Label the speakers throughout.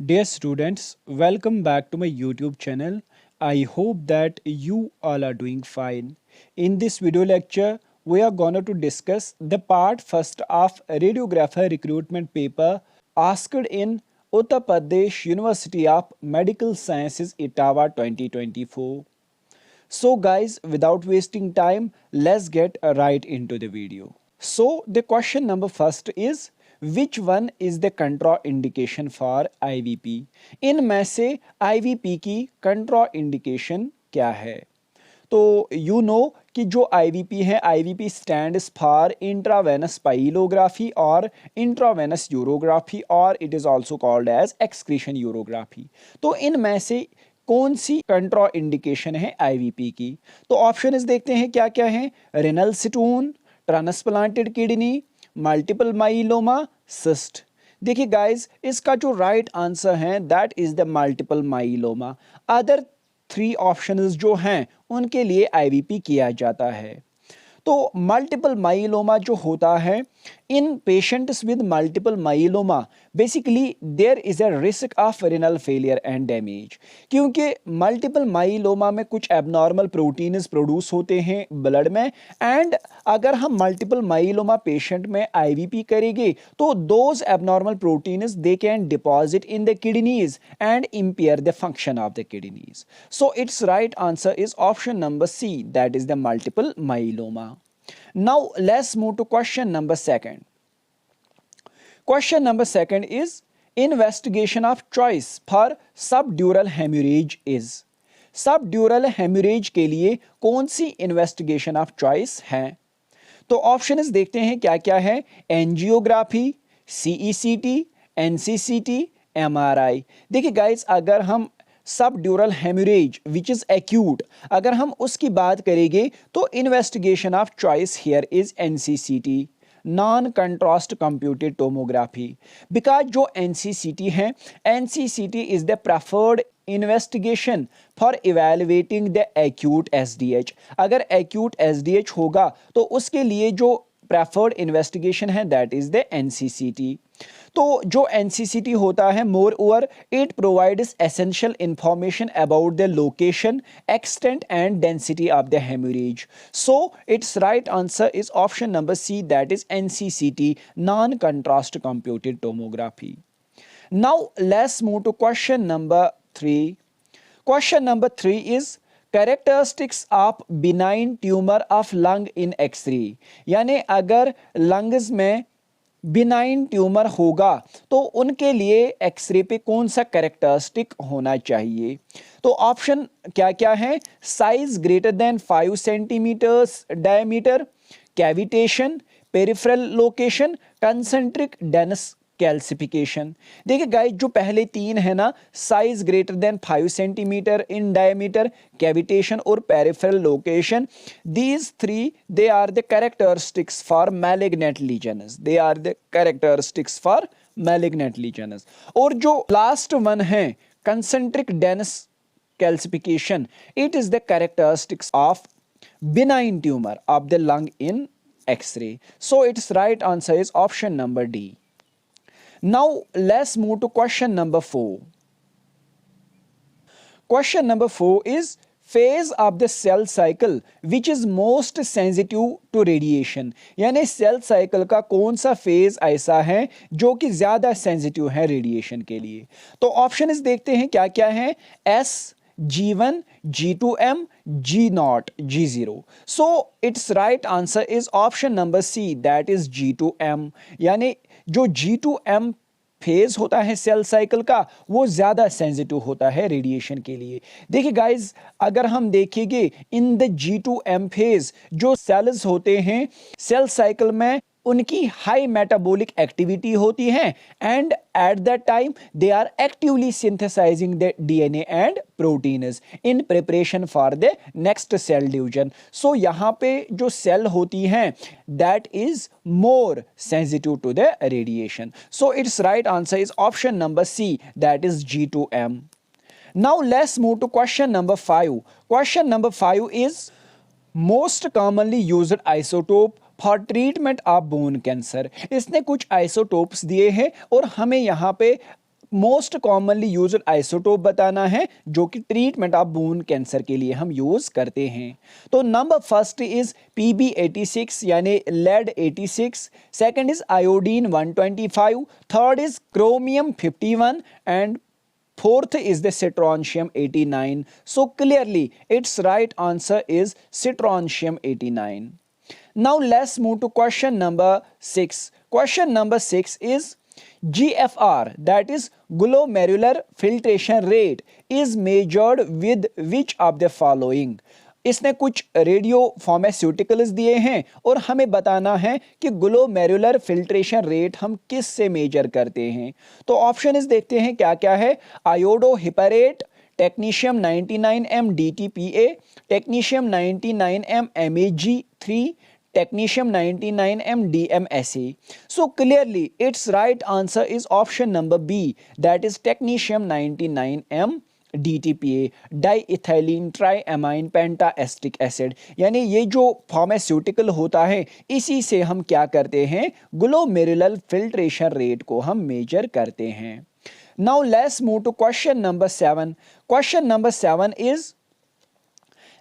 Speaker 1: Dear students, welcome back to my YouTube channel. I hope that you all are doing fine. In this video lecture, we are going to discuss the part first of radiographer recruitment paper asked in Uttar Pradesh University of Medical Sciences Etawah 2024. So guys, without wasting time, let's get right into the video. So the question number first is which one is the contraindication for IVP? इनमें से IVP की contraindication क्या है? तो you know कि जो IVP है, IVP stands for intravenous pyelography और इंट्रावेनस यूरोग्राफी और it is also called as excretion urography. तो इनमें से कौन सी कंट्रा इंडिकेशन है IVP की? तो ऑप्शन देखते हैं क्या क्या है। Renal stone, transplanted kidney, multiple myeloma, cyst. देखिए गाइस, इसका जो राइट आंसर है that is the multiple myeloma. Other 3 options जो हैं उनके लिए IVP किया जाता है। तो मल्टीपल माइलोमा जो होता है, in patients with multiple myeloma basically there is a risk of renal failure and damage, क्योंकि मल्टीपल माइलोमा में कुछ एबनॉर्मल प्रोटीन्स प्रोड्यूस होते हैं ब्लड में, एंड अगर हम मल्टीपल माइलोमा पेशेंट में IVP करेंगे तो those abnormal proteins they can deposit in the kidneys and impair the function of the kidneys. So it's right answer is option number C, that is the multiple myeloma. Now let's move to question number 2. Question number 2 is investigation of choice for subdural hemorrhage is. Subdural haemorrhage के लिए कौन सी investigation of choice है? तो options देखते हैं क्या क्या है। Angiography, CECT, NCCT, MRI। देखिए गाइस, अगर हम subdural haemorrhage which is acute, अगर हम उसकी बात करेंगे तो investigation of choice here is NCCT, non contrast computed tomography. Because जो NCCT है, NCCT is the preferred investigation for evaluating the acute SDH। अगर एक्यूट SDH होगा तो उसके लिए जो प्रेफर्ड इन्वेस्टिगेशन है दैट इज द NCCT। तो जो NCCT होता है, moreover it provides essential information about the location, extent and density of the haemorrhage. So it's right answer is option number C, that is NCCT, non contrast computed tomography. Now let's move to question number 3. Question number 3 is characteristics of benign tumor of lung in X-ray। यानी अगर lungs में benign tumour होगा तो उनके लिए x ray पे कौन सा कैरेक्टरिस्टिक होना चाहिए? तो ऑप्शन क्या क्या है। Size greater than 5 centimetres diameter, cavitation, peripheral location, concentric dense calcification. देखिए गाइस, जो पहले 3 है ना, size greater than 5 centimetre in diameter, cavitation और peripheral location, these 3 they are the characteristics for malignant lesions, they are the characteristics for malignant lesions. और जो last one है concentric dense calcification, it is the characteristics of benign tumor of the lung in X-ray. So its right answer is option number D. Now let's move to question number 4. Question number 4 is phase of the cell cycle which is most sensitive to radiation। यानी cell cycle का कौन सा phase ऐसा है जो कि ज्यादा sensitive है रेडिएशन के लिए? तो ऑप्शन देखते हैं क्या क्या है। S, G1, G2M, G0, G0। So its right answer is option number C, that is G2M। यानी जो G2M फेज होता है सेल साइकिल का वो ज्यादा सेंसिटिव होता है रेडिएशन के लिए। देखिए गाइस, अगर हम देखेंगे इन द G2M फेज जो सेल्स होते हैं सेल साइकिल में, उनकी हाई मेटाबॉलिक एक्टिविटी होती है and at that time they are actively synthesising the DNA and proteins in preparation for the next cell division. So यहाँ पे जो सेल होती हैं that is more sensitive to the radiation. So it's right answer is option number C, that is G2M। Now let's move to question number 5. Question number 5 is most commonly used isotope for treatment of bone cancer. इसने कुछ isotopes दिए हैं और हमें यहाँ पे most commonly used isotope बताना है जो कि ट्रीटमेंट ऑफ बोन कैंसर के लिए हम यूज करते हैं। तो नंबर फर्स्ट इज Pb86 यानी lead 86, second is iodine 125, third is chromium 51 and fourth is the strontium 89. So clearly its right answer is strontium 89. Now let's move to question number 6. Question number 6 is GFR, that is glomerular filtration rate, is measured with which of the following? इसने कुछ radio pharmaceuticals दिए हैं और हमें बताना है कि glomerular filtration rate हम किस से मेजर करते हैं। तो ऑप्शन इस देखते हैं क्या क्या है। Iodo hippurate, technetium 99M DTPA, technetium 99M MAG3, technetium 99M DMSA. So clearly its right answer is option number B, that is technetium 99M DTPA, diethylene triamine pentaacetic acid. यानी ये जो फार्मास्यूटिकल होता है इसी से हम क्या करते हैं, ग्लोमेरुलर फिल्ट्रेशन रेट को हम मेजर करते हैं। Now let's move to question number 7. Question number 7 is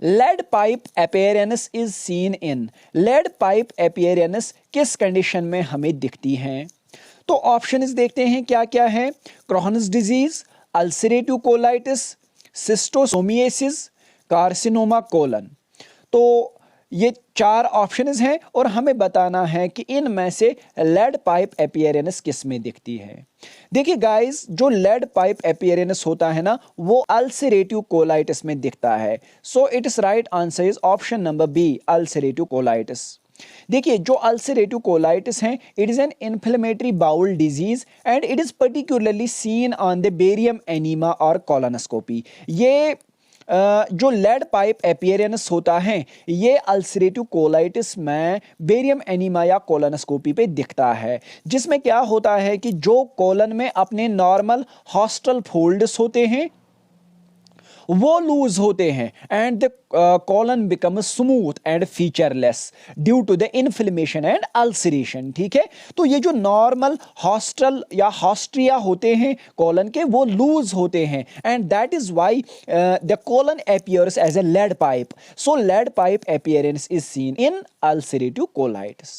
Speaker 1: lead pipe appearance is seen in. lead pipe appearance किस कंडीशन में हमें दिखती हैं? तो ऑप्शंस देखते हैं क्या क्या है। Crohn's disease, ulcerative colitis, schistosomiasis, carcinoma colon. तो ये चार ऑप्शंस हैं और हमें बताना है कि इनमें से लेड पाइप अपीयरेंस किस में दिखती है। देखिए गाइस, जो लेड पाइप अपीयरेंस होता है ना वो अल्सरेटिव कोलाइटिस में दिखता है। So it is right answer is option number B, ulcerative colitis. देखिए जो अल्सरेटिव कोलाइटिस है it is an inflammatory bowel disease and it is particularly seen on the barium enema और कोलोनोस्कोपी। ये जो lead pipe appearance होता है ये ulcerative colitis में बेरियम एनीमा या कोलोनोस्कोपी पे दिखता है, जिसमें क्या होता है कि जो कोलन में अपने नॉर्मल हॉस्टल फोल्ड्स होते हैं वो लूज होते हैं and the colon become smooth and featureless due to the inflammation and ulceration. ठीक है, तो ये जो नॉर्मल हॉस्टल या हॉस्ट्रिया होते हैं कॉलन के वो लूज होते हैं and that is why the colon appears as a lead pipe. So lead pipe appearance is seen in ulcerative colitis.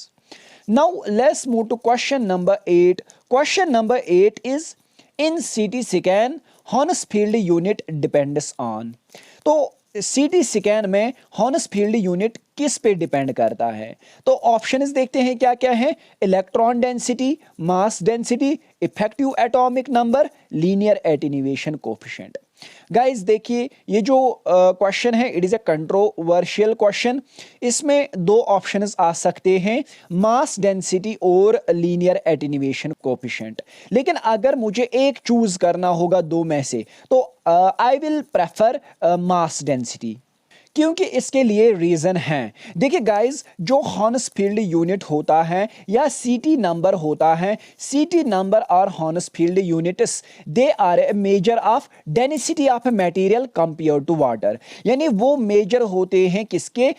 Speaker 1: Now let's move to question number 8. Question number 8 is in CT scan Hounsfield unit depends on. तो CT scan में Hounsfield unit किस पे depend करता है? तो options देखते हैं क्या क्या है। Electron density, mass density, effective atomic number, linear attenuation coefficient. Guys देखिए ये जो क्वेश्चन है it is a controversial question. इसमें दो ऑप्शंस आ सकते हैं, मास डेंसिटी और लीनियर एटेन्यूएशन कोएफिशिएंट। लेकिन अगर मुझे एक चूज करना होगा दो में से तो I will prefer mass density, क्योंकि इसके लिए रीजन है। देखिए गाइस, जो हॉर्नसफील्ड यूनिट होता है या CT नंबर होता है, CT नंबर और Hounsfield units they are a measure of density of a material compare to water. यानी वो मेजर होते हैं किसके,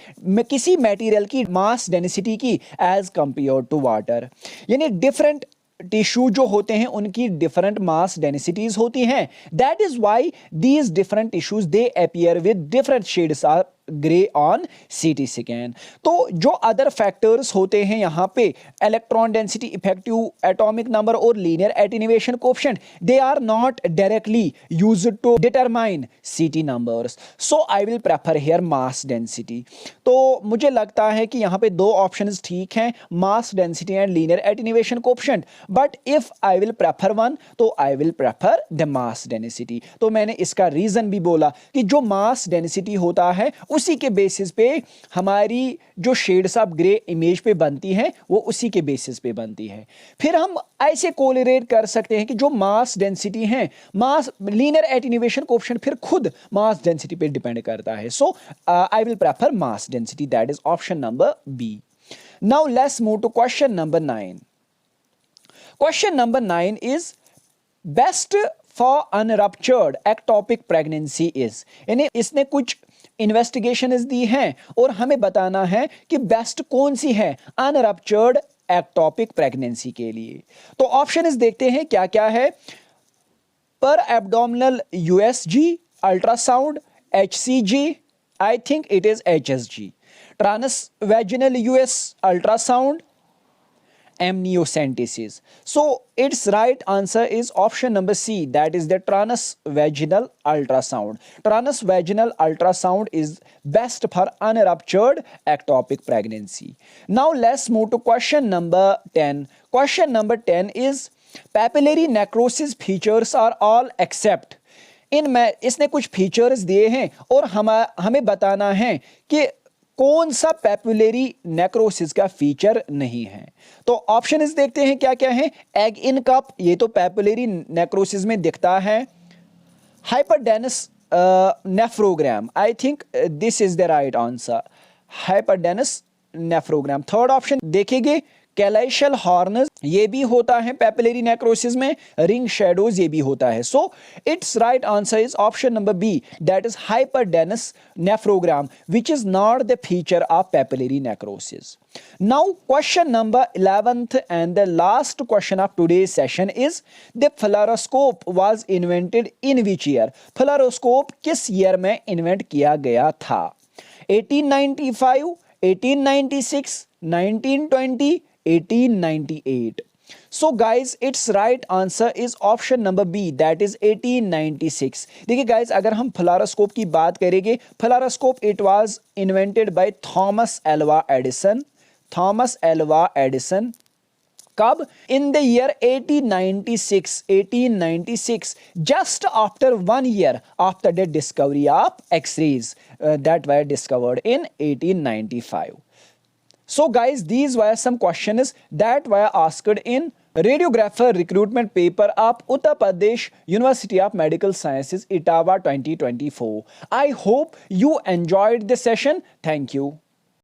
Speaker 1: किसी मटेरियल की मास डेंसिटी की एज कंपेयर टू वाटर। यानी डिफरेंट टिश्यू जो होते हैं उनकी डिफरेंट मास डेंसिटीज होती हैं। That is why these different tissues they appear with different shades of grey on CT scan. तो जो अदर फैक्टर्स होते हैं यहाँ पे electron density, effective atomic number और linear attenuation coefficient, they are not directly used to determine CT numbers. So I will prefer here mass density. तो मुझे लगता है कि यहाँ पे दो ऑप्शंस ठीक हैं, mass density and linear attenuation coefficient, but if I will prefer one तो I will prefer the mass density. तो मैंने इसका रीजन भी बोला कि जो मास डेंसिटी होता है उसी के बेसिस पे हमारी जो शेड्स ऑफ ग्रे इमेज पे बनती है वो उसी के बेसिस पे बनती है। फिर हम ऐसे कोरिलेट कर सकते हैं कि जो मास डेंसिटी है, मास लीनियर एटेन्यूएशन कोएफिशिएंट फिर खुद मास डेंसिटी पे डिपेंड करता है। So I will prefer mass density, that is option number B. Now let's move to question number 9. Question number 9 is best for unruptured ectopic pregnancy is. यानी इसने कुछ investigations दी हैं और हमें बताना है कि बेस्ट कौन सी है अनरप्चर्ड एक्टोपिक प्रेगनेंसी के लिए। तो ऑप्शंस देखते हैं क्या क्या है। per abdominal USG, ultrasound, HCG, I think it is HSG. Transvaginal US ultrasound, amniocentesis. So its right answer is option number C, that is the transvaginal ultrasound. Transvaginal ultrasound is best for unruptured ectopic pregnancy. Now let's move to question number 10. Question number 10 is papillary necrosis features are all except. इनमें इसने कुछ features दिए हैं और हमें बताना है कि कौन सा पैपुलरी नेक्रोसिस का फीचर नहीं है। तो ऑप्शन इस देखते हैं क्या क्या है। एग इन कप, ये तो पैपुलरी नेक्रोसिस में दिखता है। Hyperdense nephrogram, I think this is the right answer, hyperdense nephrogram. Third option देखेंगे कैलाइशल हॉर्नस, ये भी होता है पैपिलरी नेक्रोसिस में। रिंग शेडोज, ये भी होता है। So it's right answer is option number B, that is hyperdense nephrogram, which is not the feature of papillary necrosis. Now question number 11th and the last question of today's session is the fluoroscope was invented in which year? Fluoroscope किस year में invent किया गया था? 1895, 1896, 1920, 1898. So guys, its right answer is option number B, that is 1896. देखिए guys, अगर हम fluoroscope की बात करेंगे, fluoroscope it was invented by Thomas Alva Edison. Thomas Alva Edison. कब? In the year 1896. 1896, just after 1 year after the discovery of X-rays that were discovered in 1895. So guys, these were some questions that were asked in radiographer recruitment paper of Uttar Pradesh University of Medical Sciences, Etawah 2024. I hope you enjoyed the session. Thank you.